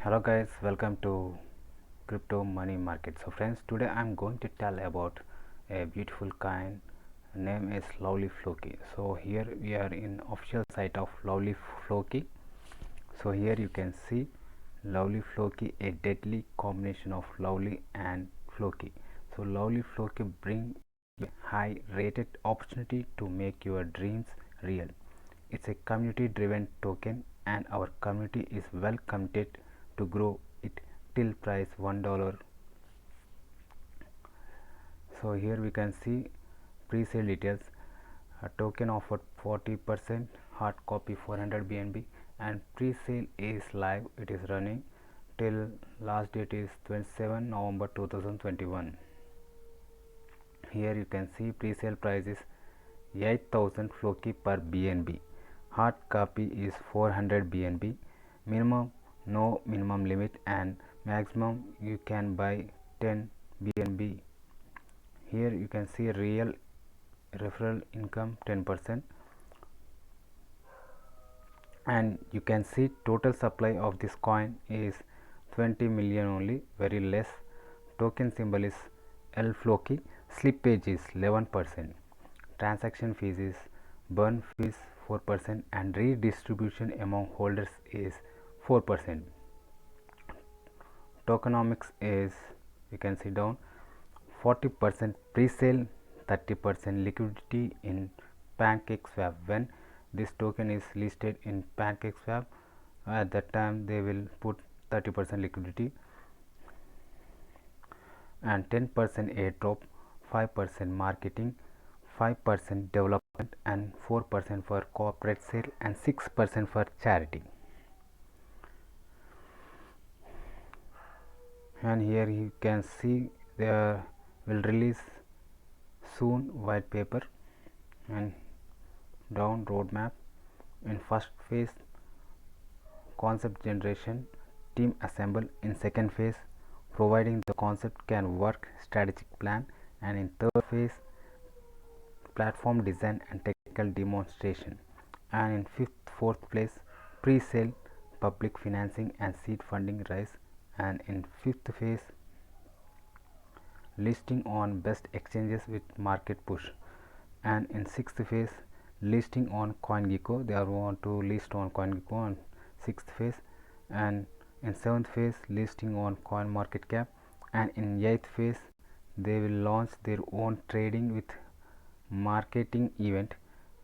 Hello guys, welcome to Crypto Money Market. So friends, today I'm going to tell about a beautiful coin name is Lovely Floki. So here we are in official site of Lovely Floki. So here you can see Lovely Floki, a deadly combination of Lovely and Floki. So Lovely Floki bring a high rated opportunity to make your dreams real. It's a community driven token and our community is well committed to grow it till price $1. So here we can see pre-sale details. A token offered 40%, hard copy 400 BNB, and pre-sale is live. It is running till last date is 27 November 2021. Here you can see pre-sale price is 8000 Floki per BNB. Hard copy is 400 BNB. Minimum no minimum limit and maximum you can buy 10 BNB. Here you can see real referral income 10%, and you can see total supply of this coin is 20 million only, very less. Token symbol is L Floki. Slippage is 11%. Transaction fees is burn fees 4% and redistribution among holders is 4%. Tokenomics is, you can see down, 40% pre-sale, 30% liquidity in PancakeSwap. When this token is listed in PancakeSwap, at that time they will put 30% liquidity, and 10% airdrop, 5% marketing, 5% development, and 4% for corporate sale, and 6% for charity. And here you can see they will release soon white paper and down roadmap. In first phase, concept generation, team assemble. In second phase, providing the concept can work, strategic plan, and in third phase, platform design and technical demonstration, and in fourth place, pre-sale, public financing and seed funding rise, and in fifth phase, listing on best exchanges with market push, and in sixth phase, listing on CoinGecko. They are want to list on CoinGecko on sixth phase, and in seventh phase, listing on CoinMarketCap, and in eighth phase, they will launch their own trading with marketing event,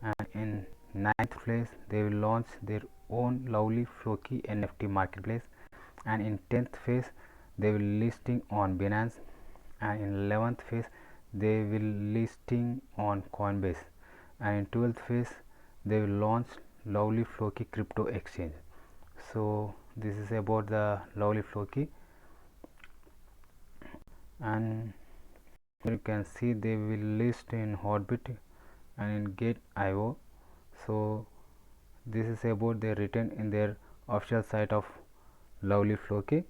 and in ninth phase, they will launch their own Lovely Floki NFT marketplace, and in 10th phase, they will listing on Binance, and in 11th phase, they will listing on Coinbase, and in 12th phase, they will launch Lovely Floki crypto exchange. So this is about the Lovely Floki, and you can see they will list in Hotbit and in Gate.io. So this is about their written in their official site of Lovely Floki.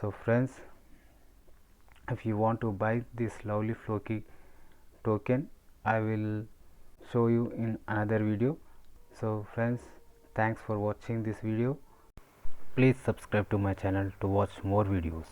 So friends, if you want to buy this Lovely Floki token, I will show you in another video. So friends, thanks for watching this video. Please subscribe to my channel to watch more videos.